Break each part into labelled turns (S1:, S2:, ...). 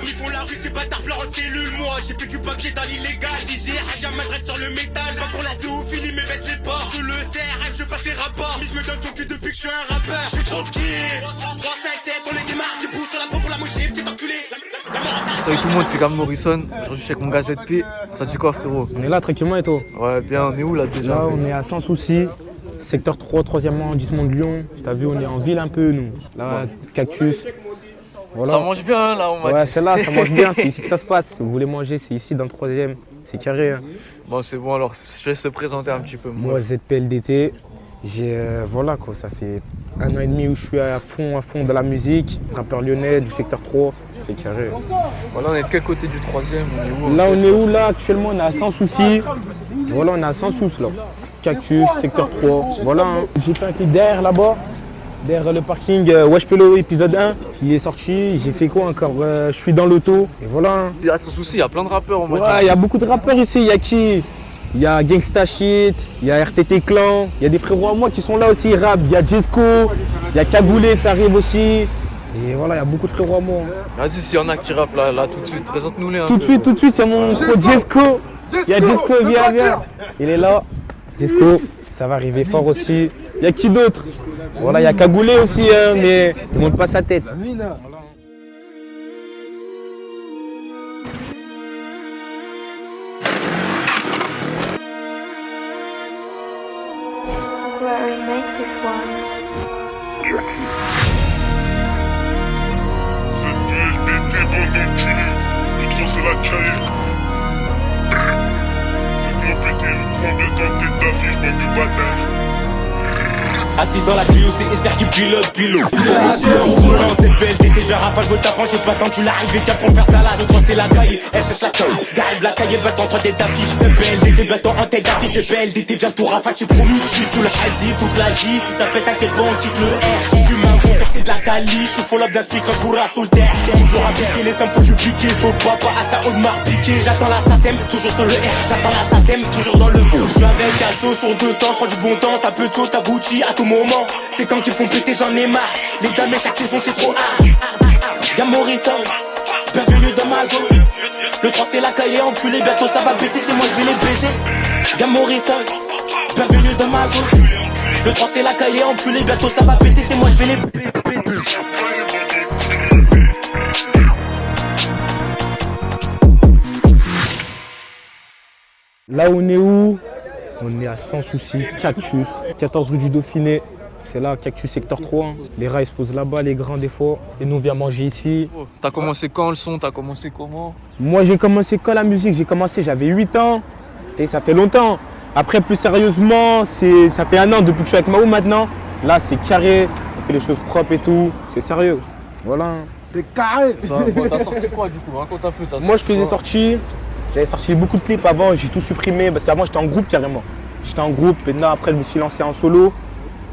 S1: Ils font la rue, ces bâtards pleurent en cellule. Moi, j'ai fait du papier dans l'illégal. Si j'ai à Madrid sur le métal, pas pour la zoophilie, mais baisse les bords. Sous le CRM, je passe les rapports. Mais je me donne ton cul depuis que je suis un rappeur. Je suis trop kiff. 3, 5, 7, on les démarre. Du coup, sur la peau pour la mocher, petit enculé.
S2: Salut tout le monde, c'est Gam Morrison. Aujourd'hui, je suis avec mon gars ZP. Ça dit quoi, frérot?
S3: On est là tranquillement et toi?
S2: Ouais, bien, on est où là déjà?
S3: Là, on est à Sans Souci, secteur 3, 3e arrondissement de Lyon. T'as vu, on est en ville un peu, nous. Là, Cactus. Voilà.
S2: Ça mange bien là, on m'a
S3: Ouais,
S2: dit.
S3: c'est là, ça mange bien, c'est ici que ça se passe. Si vous voulez manger, c'est ici dans le 3e, c'est carré. Hein.
S2: Bon, c'est bon, alors je laisse te présenter un petit peu.
S3: Moi, ZPLDT, voilà quoi, ça fait 1 an et demi où je suis à fond dans la musique. Rappeur lyonnais du secteur 3, c'est carré.
S2: Voilà, on est de quel côté du 3e? On est où?
S3: Là, on est où là? Actuellement, on est à Sans Souci. Voilà, on est à Sans Souci là. Cactus, secteur 3. Voilà, hein. J'ai fait un clip derrière là-bas. Derrière le parking Wesh Pélo épisode 1 qui est sorti, j'ai fait quoi encore je suis dans l'auto et voilà. Hein.
S2: Ah, sans souci, il y a plein de rappeurs, on m'a dit.
S3: Ouais, il y a beaucoup de rappeurs ici, il y a qui? Il y a Gangsta Shit, il y a RTT Clan, il y a des frérots à moi qui sont là aussi, rap, il y a Jesco, il y a Cagoulé, ça arrive aussi. Et voilà, il y a beaucoup de frérots à moi.
S2: Vas-y, s'il y en a qui rappent là tout de suite, présente-nous-les un
S3: Tout
S2: peu.
S3: de suite, il y a mon pro Jesco. Il y a Jesco, viens. Il est là. Jesco, ça va arriver fort aussi. Il y a qui d'autre? Voilà, il y a Cagoulé aussi, hein, mais il ne monte pas sa tête.
S4: Where we make this one.
S5: ZPLDT, bande d'enculés. Le 3 c'est la cahier. Faites-moi péter le croix bien dans tête d'affiche, bande de bâtards.
S1: Assis dans la Clio, c'est SR qui pilote. C'est PLDT, je rafale vos tapants, j'ai pas attendu l'arrivée, tiens pour faire salade. Ce soir c'est la caille, elle cherche la caille. Garib la caille, va t'entendre des affiches. C'est PLDT, bientôt en tête d'affiche. C'est PLDT, viens tout rafale, j'ai promis. Je suis sous le Asie, toute la J. Si ça pète un quel on quitte le R. Fume un gros, c'est de la cali. Je suis full up d'inspi quand je vous sous le terre. Toujours à piquer, les infos, je piqué. Faut pas à ça, Audemars piqué. J'attends la SACEM, toujours sur le R. J'attends la SACEM, toujours dans le fond. Je suis avec Asso sur 2 temps, prends du bon temps. Ça peut tout à Gucci à tout moment. C'est quand ils font péter, j'en ai marre. Les dames, chaque saison, c'est trop hard. Gam Morrison, bienvenue dans ma zone. Le 3 c'est la cahier, enculé, bientôt ça va péter, c'est moi je vais les baiser. Gam Morrison, bienvenue dans ma zone. Le 3 c'est la cahier, enculé, bientôt ça va péter, c'est moi je vais les baiser.
S3: Là on est où? On est à Sans Souci, Cactus, 14 rue du Dauphiné. C'est là, Cactus secteur 3. Hein. Les rats ils se posent là-bas, les grands des fois. Et nous on vient manger ici.
S2: Oh, t'as commencé quand le son? T'as commencé comment?
S3: Moi j'ai commencé quand la musique? J'ai commencé, j'avais 8 ans. Et ça fait longtemps. Après plus sérieusement, ça fait 1 an depuis que je suis avec Mao maintenant. Là c'est carré, on fait les choses propres et tout. C'est sérieux. Voilà.
S4: T'es carré.
S2: Bon, t'as sorti quoi du coup? Raconte un peu.
S3: Moi ce que j'ai sorti, j'avais sorti beaucoup de clips avant, j'ai tout supprimé parce qu'avant j'étais en groupe carrément. J'étais en groupe, maintenant après je me suis lancé en solo.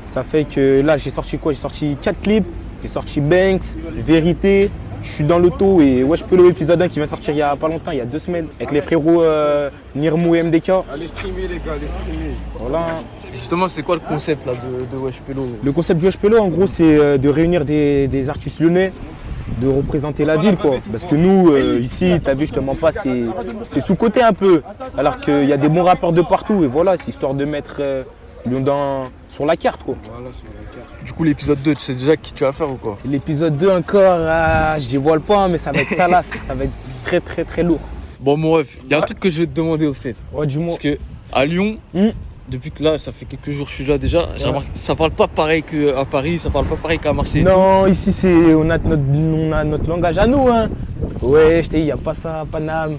S3: Ça fait que là j'ai sorti quoi? J'ai sorti 4 clips, j'ai sorti Banks, Vérité, je suis dans l'auto et Wesh Pélo épisode 1 qui vient de sortir il y a pas longtemps, il y a 2 semaines, avec les frérots Nirmou et MDK.
S4: Allez streamer les gars, allez streamer.
S3: Voilà.
S2: Justement, c'est quoi le concept là de Wesh Pélo?
S3: Le concept du Wesh Pélo en gros c'est de réunir des artistes lyonnais, de représenter la ville quoi. Parce que nous ici, t'as vu je te mens pas, c'est sous-côté un peu. Alors qu'il y a des bons rappeurs de partout et voilà, c'est histoire de mettre Lyon sur la carte quoi.
S4: Voilà, sur la carte.
S2: Du coup, l'épisode 2, tu sais déjà qui tu vas faire ou quoi?
S3: L'épisode 2 encore, je dévoile pas hein, mais ça va être salace, ça va être très lourd.
S2: Bon, mon ref, il y a un truc que je vais te demander au fait.
S3: Ouais du moins.
S2: Parce que à Lyon, depuis que là, ça fait quelques jours que je suis là déjà, j'ai remarqué, ça parle pas pareil qu'à Paris, ça parle pas pareil qu'à Marseille.
S3: Non, ici on a notre langage à nous hein. Ouais, je t'ai dit, y a pas ça, Paname,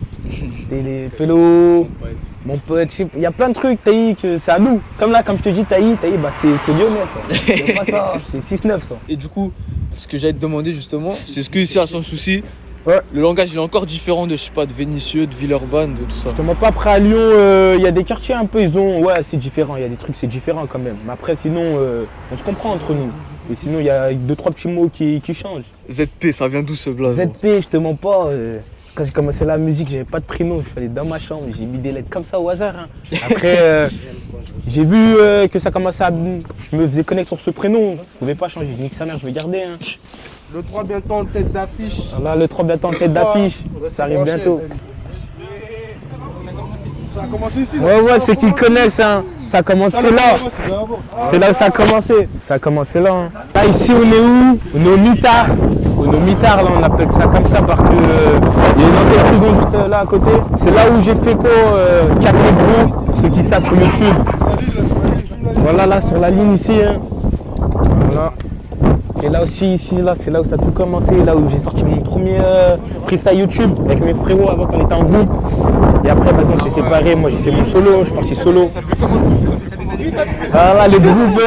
S3: t'es les pélos, mon pote, il y a plein de trucs, Taï, que c'est à nous. Comme là, comme je te dis, Taï, bah c'est lyonnais ça. Y a pas ça, c'est 6-9 ça.
S2: Et du coup, ce que j'allais te demander justement, c'est ce que ici à Sans Souci,
S3: Ouais.
S2: le langage il est encore différent de, je sais pas, de Vénissieux, de Villeurbanne, de tout ça.
S3: Je te mens pas, après à Lyon, il y a des quartiers un peu, ouais c'est différent, il y a des trucs c'est différent quand même. Mais après sinon, on se comprend entre nous. Et sinon il y a 2-3 petits mots qui changent.
S2: ZP, ça vient d'où ce blaze?
S3: ZP, je te mens pas, quand j'ai commencé la musique, j'avais pas de prénom, je suis allé dans ma chambre, j'ai mis des lettres comme ça au hasard. Hein. Après, j'ai vu que ça commençait à... Je me faisais connaître sur ce prénom, je pouvais pas changer, j'ai dit que sa mère, je vais garder. Hein.
S4: Le 3 bientôt en tête d'affiche.
S3: Là, le 3 bientôt en tête d'affiche. Ça arrive bientôt.
S4: Ça a commencé ici.
S3: Ouais, ceux qui connaissent, hein. Ça a commencé là. C'est là où ça a commencé. Ça a commencé là. Hein. Là, ici, on est où? On est au mitard. On est au mitard, là, on appelle ça comme ça parce que il y a une antenne frigo juste là à côté. C'est là où j'ai fait quoi 4 gros, pour ceux qui savent sur YouTube. Voilà, là, sur la ligne ici. Hein. Voilà. Et là aussi, ici, là, c'est là où ça a tout commencé, là où j'ai sorti mon premier freestyle YouTube avec mes frérots avant qu'on était en groupe. Et après, par exemple, on s'est séparés, moi j'ai fait mon solo, je suis parti solo. Voilà, le groupe.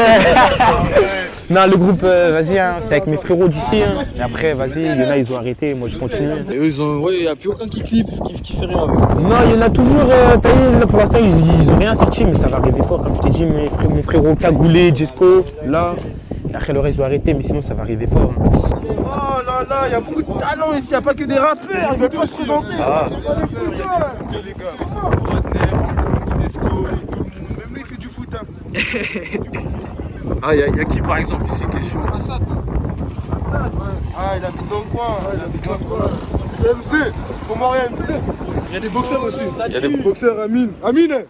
S3: Non, le groupe, vas-y, hein, c'est avec mes frérots d'ici. Hein. Et après, vas-y, il y en a, ils ont arrêté, moi j'ai continué.
S2: Et eux, ils ont. Ouais, il n'y a plus aucun qui clip, qui fait rien avec.
S3: Non, il y en a toujours, là pour l'instant, ils ont rien sorti, mais ça va arriver fort. Comme je t'ai dit, mon frérot Cagoulé, Jesco, là. Et après, le reste, ils ont arrêté, mais sinon, ça va arriver fort. Hein.
S4: Oh là là, il y a beaucoup de talent ici, il n'y a pas que des rappeurs, ils veulent pas se présenter.
S3: Ah.
S4: Les gars, Rodner, Tesco, tout le monde. Même lui, il fait du foot.
S2: Ah, il y a qui par exemple ici qui est chaud?
S4: Assad. Ah, il habite dans le coin. C'est MC. Comment rien MC? Il y a des boxeurs aussi.
S2: Il y a des
S4: boxeurs, Amine. Amine.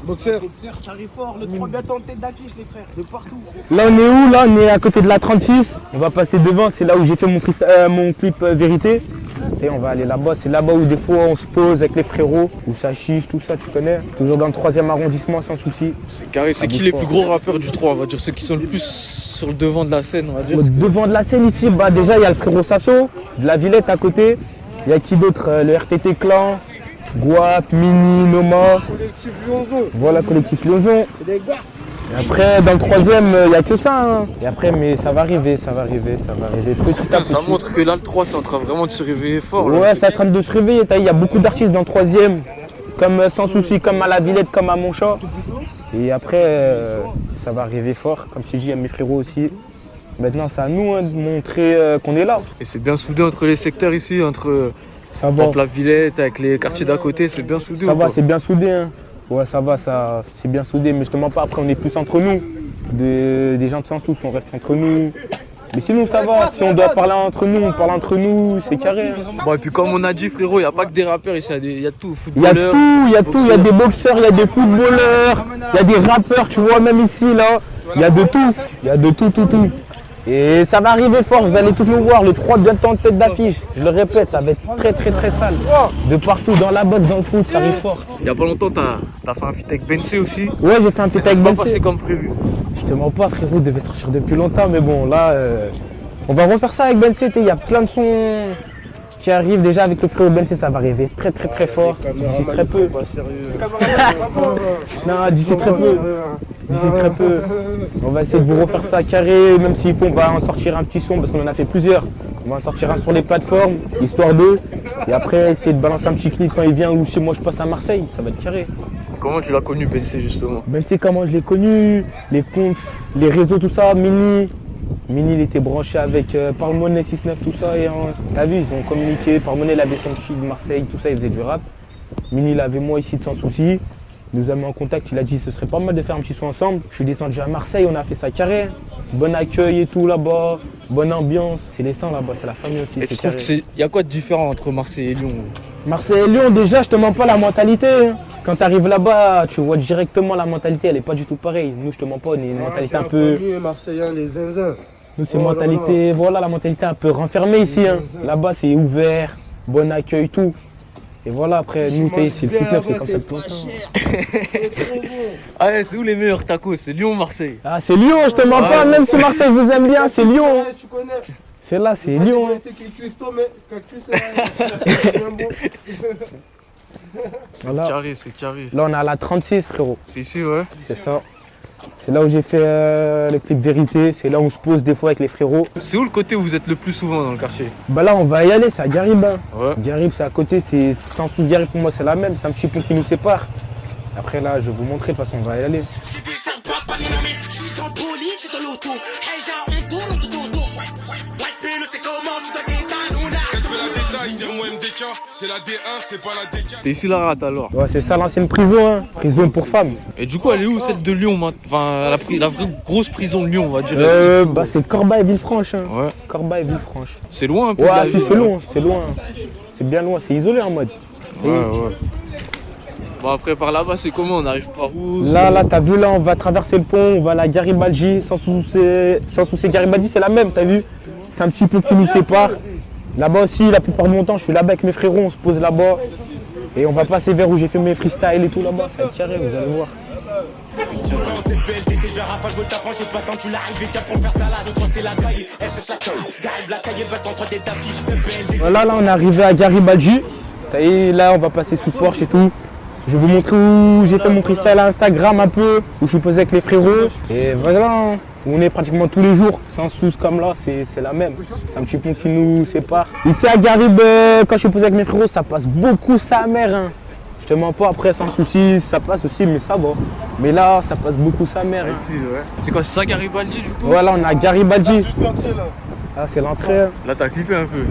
S4: Boxeur.
S6: Ça arrive fort, le 3 bientôt en tête d'affiche les frères, de partout.
S3: Là, on est où? Là, on est à côté de la 36. On va passer devant, c'est là où j'ai fait mon clip Vérité. Et on va aller là-bas, c'est là-bas où des fois on se pose avec les frérots, où ça chiche, tout ça, tu connais. Toujours dans le 3e arrondissement, sans souci.
S2: C'est carré, c'est qui les plus gros rappeurs du 3, on va dire, ceux qui sont le plus sur le devant de la scène, on va dire.
S3: Devant de la scène ici, bah déjà il y a le frérot Sasso, de la Villette à côté. Il y a qui d'autre? Le RTT Clan, Guap, Mini, Noma.
S4: Collectif Lyonzon.
S3: Voilà, collectif Lyonzon.
S4: C'est des gars.
S3: Et après, dans le 3e, il n'y a que ça. Hein. Et après, mais ça va arriver petit à petit.
S2: Ça montre que là, le 3, c'est en train vraiment de se réveiller fort.
S3: Ouais, c'est en train de se réveiller. Il y a beaucoup d'artistes dans le 3e, comme Sans Souci, comme à la Villette, comme à Montchat. Et après, ça va arriver fort. Comme je t'ai dit, il y a mes frérots aussi. Maintenant, c'est à nous hein, de montrer qu'on est là.
S2: Et c'est bien soudé entre les secteurs ici, entre
S3: Ça va.
S2: la Villette, avec les quartiers d'à côté, c'est bien soudé.
S3: Ça
S2: ou
S3: va,
S2: pas?
S3: c'est bien soudé. Hein. Ouais, ça va, c'est bien soudé. Mais justement pas, après, on est plus entre nous. Des gens de Sans Souci, on reste entre nous. Mais sinon, ça va. Si on doit parler entre nous, on parle entre nous, c'est carré. Hein.
S2: Bon, et puis comme on a dit, frérot, il n'y a pas que des rappeurs ici, il y a tout.
S3: Il y a
S2: Footballeurs,
S3: tout, il y a tout. Il y a des boxeurs, il y a des footballeurs, il y a des rappeurs, tu vois, même ici, là. Il y a de tout. Il y a de tout. Et ça va arriver fort, vous allez tous nous voir, le 3 bientôt en tête d'affiche. Je le répète, ça va être très sale. De partout, dans la boxe, dans le foot, ça arrive fort.
S2: Il n'y a pas longtemps, t'as fait un feat avec Bensé aussi.
S3: Ouais, j'ai fait un feat
S2: Ça
S3: avec
S2: s'est pas
S3: Bensé.
S2: passé comme prévu.
S3: Je te mens pas, frérot, devait sortir depuis longtemps, mais bon, là, on va refaire ça avec Bensé. Il y a plein de sons qui arrivent déjà avec le frérot Bensé, ça va arriver très fort. D'ici très peu. Non, d'ici très peu. D'ici très peu. On va essayer de vous refaire ça carré, même s'il faut, on va en sortir un petit son parce qu'on en a fait plusieurs. On va en sortir un sur les plateformes, histoire d'eux. Et après, essayer de balancer un petit clip quand il vient ou si moi je passe à Marseille, ça va être carré.
S2: Comment tu l'as connu, Bensé, justement?
S3: Bensé, comment je l'ai connu, les comptes, les réseaux, tout ça, Mini, il était branché avec Parmoney 69, tout ça. Et t'as vu, ils ont communiqué. Parmoney, il avait son chic de Marseille, tout ça, il faisait du rap. Mini, il avait moi ici de Sans Souci. Il nous a mis en contact, il a dit ce serait pas mal de faire un petit son ensemble. Je suis descendu à Marseille, on a fait ça carré. Bon accueil et tout là-bas, bonne ambiance. C'est les sangs là-bas, c'est la famille aussi.
S2: Et tu trouves qu'il y a quoi de différent entre Marseille et Lyon?
S3: Marseille et Lyon, déjà, je te mens pas la mentalité. Hein. Quand tu arrives là-bas, tu vois directement la mentalité, elle est pas du tout pareille. Nous, je te mens pas, on est une mentalité un peu.
S4: Les Marseillais, les zinzins.
S3: Nous, c'est mentalité, voilà la mentalité un peu renfermée ici. Hein. Là-bas, c'est ouvert, bon accueil, tout. Et voilà, après, nous, c'est le 6-9, c'est comme ça tout le temps.
S2: Ah ouais, c'est où les meilleurs tacos? C'est Lyon ou Marseille?
S3: Ah, c'est Lyon, je te mens pas, même si Marseille vous aime bien, c'est Lyon. Hein.
S4: Tu connais.
S3: C'est là, c'est Lyon. Hein.
S4: C'est Cactus, toi, mais Cactus, c'est un bon.
S2: C'est
S3: Voilà.
S2: carré, c'est carré.
S3: Là, on est à la 36, frérot.
S2: C'est ici, ouais.
S3: C'est ça. C'est là où j'ai fait le clip Vérité. C'est là où on se pose des fois avec les frérots.
S2: C'est où le côté où vous êtes le plus souvent dans le quartier?
S3: Bah là, on va y aller, c'est à Garib. Hein.
S2: Ouais.
S3: Garib, c'est à côté. C'est Sans Souci Garib, pour moi, c'est la même. C'est un petit pont qui nous sépare. Après, là, je vais vous montrer. De toute façon, on va y aller.
S5: c'est la D1, c'est pas la D4.
S2: T'es ici la rate alors.
S3: Ouais, c'est ça l'ancienne prison, hein. Prison pour femmes.
S2: Et du coup, elle est où celle de Lyon maintenant? Enfin, la vraie grosse prison de Lyon, on va dire.
S3: Bah, c'est Corbeil et Villefranche. Hein.
S2: Ouais.
S3: Corbeil et Villefranche.
S2: C'est loin un peu.
S3: Ouais,
S2: de la
S3: si,
S2: ville,
S3: c'est loin, c'est loin. C'est bien loin, c'est isolé en mode.
S2: Ouais, ouais. Bon, après, par là-bas, c'est comment? On arrive par où?
S3: Là, t'as vu, là, on va traverser le pont, on va à la Garibaldi. Sans souci, Garibaldi, c'est la même, t'as vu? C'est un petit peu qui nous sépare. Là-bas aussi, la plupart de mon temps, je suis là-bas avec mes frérots, on se pose là-bas. Et on va passer vers où j'ai fait mes freestyles et tout là-bas, ça va être carré, vous allez voir.
S1: C'est belle, t'es déjà rafale, veux t'apprendre, j'ai pas tant, tu l'arrives et tiens pour faire ça là. Ce soir c'est la caille, elle cherche la caille. Garde la caille, va t'entendre des affiches, c'est belle.
S3: Voilà, là, on est arrivé à Garibaldi. T'as vu, là, on va passer sous Porsche et tout. Je vais vous montrer où j'ai fait mon freestyle à Instagram un peu, où je suis posé avec les frérots. Et voilà, hein, on est pratiquement tous les jours, sans sous comme là, c'est la même. C'est un petit pont qui nous sépare. Ici à Garib, quand je suis posé avec mes frérots, ça passe beaucoup sa mère. Hein. Je te mens pas, après sans souci, ça passe aussi, mais ça va. Mais là, ça passe beaucoup sa mère. Hein.
S2: Ici, ouais. C'est quoi, c'est ça Garibaldi du coup?
S3: Voilà, on a Garibaldi.
S4: Juste l'entrée là.
S3: Ah, c'est l'entrée. Hein.
S2: Là, t'as clippé un peu.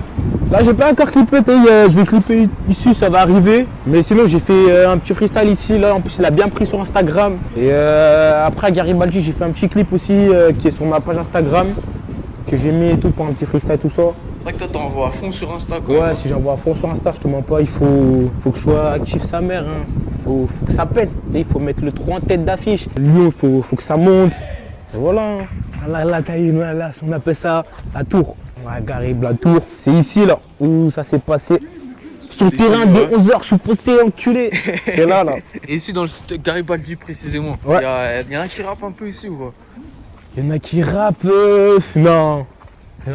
S3: Là, j'ai pas encore clippé, je vais clipper ici, ça va arriver. Mais sinon, j'ai fait un petit freestyle ici, là, en plus, il a bien pris sur Instagram. Et après, à Garibaldi, j'ai fait un petit clip aussi qui est sur ma page Instagram, que j'ai mis et tout pour un petit freestyle, tout ça.
S2: C'est vrai que toi, t'envoies à fond sur Insta quoi.
S3: Ouais, si j'envoie à fond sur Insta, je te mens pas, il faut que je sois actif sa mère. Hein. Faut que ça pète, il faut mettre le 3 en tête d'affiche. Lyon, faut que ça monte. Et voilà. Hein. Là, on appelle ça la tour. Ouais, Garib, la tour. C'est ici, là, où ça s'est passé. Sur le terrain de 11h, je suis posté enculé. C'est là.
S2: Et ici, dans le Garibaldi précisément,
S3: Ouais.
S2: il y en a qui rappent un peu ici ou pas?
S3: Il y en a qui rappent. Non,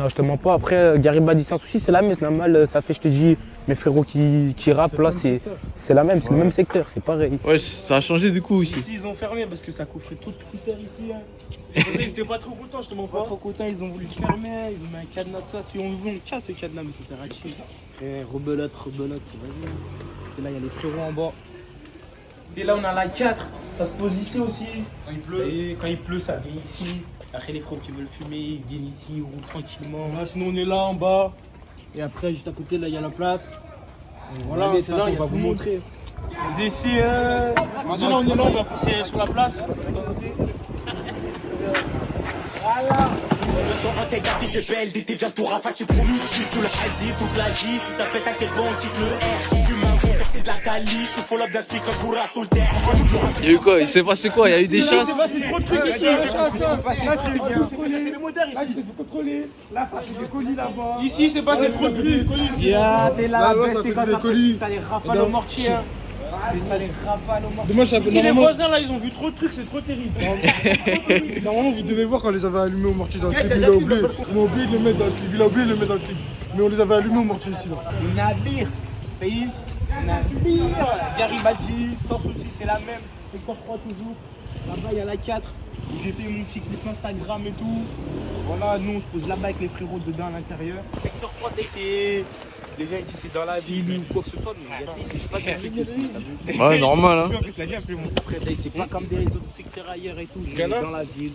S3: je te mens pas. Après, Garibaldi, sans souci, c'est la même. C'est normal, ça fait, je te dis, mes frérots qui rappent, là, c'est la même. C'est le même secteur, c'est pareil.
S2: Ouais, ça a changé du coup ici.
S6: Ici, ils ont fermé parce que ça couvrait tout le scooter ici. Hein. Ils étaient pas trop contents, je te mens pas. Pas trop contents, ils ont voulu fermer, ils ont mis un cadenas de ça. Si on veut, on casse ce cadenas, mais ça sert à chier. Eh, rebelote, vas-y. Et là, il y a les frérots en bas. Et là, on a la 4, ça se pose ici aussi. Quand il pleut. Et quand il pleut, ça vient ici. Après, les frérots qui veulent fumer, ils viennent ici, ils roulent tranquillement. Là, sinon, on est là en bas. Et après, juste à côté, là, il y a la place. Et voilà, c'est là, on va vous montrer. Mais ici, maintenant, on est là, on va passer sur la place.
S1: Le temps en tête d'affiche, c'est belle, d'été viens tout rafale, c'est promis. Je suis sous le Asie, toute la J, si ça pète un kéron, on quitte le R. Je fume un gros percé de la cali, je suis full up d'inspi quand je vous rasse sous le terre.
S2: Il y a eu quoi? Il s'est passé quoi? Il y a eu des chasses?
S6: C'est trop de trucs ici. C'est le moteur ici. Il faut contrôler. Là, ça fait des colis là-bas. Ici, c'est passé trop de trucs. Yeah, t'es là, t'es quand ça les rafale au mortier. Ça les rafale au mortier. Ici, les voisins là, ils ont vu trop de trucs, c'est trop terrible.
S4: Normalement, vous devez voir quand on les avait allumés au mortier dans le clip. Il a oublié de le mettre dans le clip. Il a oublié de le mettre dans le clip. Mais on les avait allumés au mortier ici. Là.
S6: On a Beer, pays. On a Beer. Garibaldi, sans souci, c'est la même. Secteur 3 toujours. Là-bas, il y a la 4. J'ai fait mon petit clip Instagram et tout. Voilà, nous on se pose là-bas avec les frérots dedans à l'intérieur. Secteur 3, c'est. Déjà ici c'est dans la ville ou quoi que ce soit, mais c'est pas des trucs ici.
S2: Ouais, normal hein.
S6: Après, c'est pas comme des autres secteurs ailleurs et tout. On est dans la ville.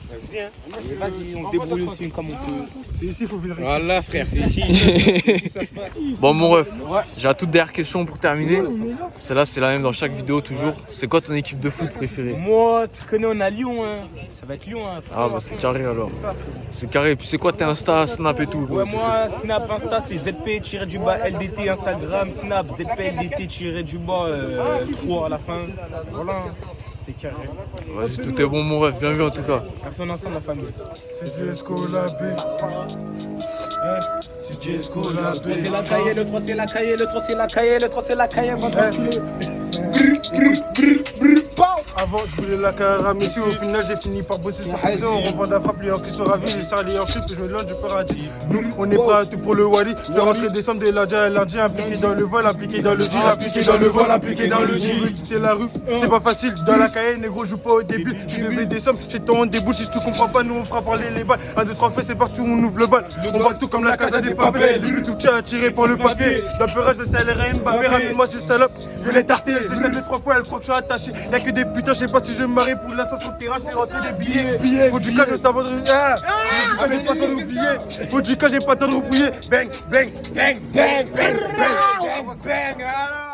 S6: Vas-y, on se débrouille aussi comme on peut.
S4: C'est ici, il faut venir.
S6: Voilà, frère, c'est ici. Ici ça se passe.
S2: Bon, mon ref, j'ai la toute dernière question pour terminer. Celle-là, c'est la même dans chaque vidéo toujours. C'est quoi ton équipe de foot préférée?
S6: Moi, tu connais, on a Lyon. Hein. Ça va être Lyon. Hein,
S2: Ah, bah c'est carré alors.
S6: C'est ça,
S2: C'est carré. Puis c'est quoi tes Insta, Snap et tout?
S6: ouais, moi, Snap, Insta, c'est ZP-LDT, Instagram, Snap, ZP-LDT-3 à la fin. Voilà, c'est carré.
S2: Vas-y, tout est bon, mon ref. Bien vu en tout cas.
S6: Merci, on est ensemble, la famille.
S4: C'est Jesco la B. C'est Jesco la B.
S6: C'est la cahier, le 3 c'est la cahier, le 3 c'est la cahier, le 3 c'est la cahier, va t'enculer.
S4: Avant, je voulais la carrière, mais si au final j'ai fini par bosser sur prison, on revend la frappe, les qui sont ravis, les salés en flip, je me lance du paradis. Nous, on n'est pas à tout pour le Wally. Faire rentrer des sommes de l'Indien, impliqué dans le vol, impliqué dans le deal, impliqué dans le vol, impliqué dans le deal. Quitter la rue, c'est pas facile. Dans la cahier, négro, joue pas au début. Tu devais des sommes, chez toi on débouche. Si tu comprends pas, nous on fera parler les balles. 1, 2, 3 faits, c'est parti, on ouvre le bal. On voit tout comme la casa des papels. Tout tient attiré par le papier. D'apurage, le salaire à Mbappé, ramène-moi ces salopes. Je l'ai tarté, je l'ai salé 3 fois, elle croit que je suis attaché. Y'a que des putains, je sais pas si je me marie pour l'instant sur le terrain, je fais rentrer des billets. Faut du cas, je t'abandonne. Faut du cas, j'ai pas le temps d'oublier. Faut du cas, j'ai pas le temps de rouiller. Bang, bang, bang, bang, bang, bang. Bang, bang, alors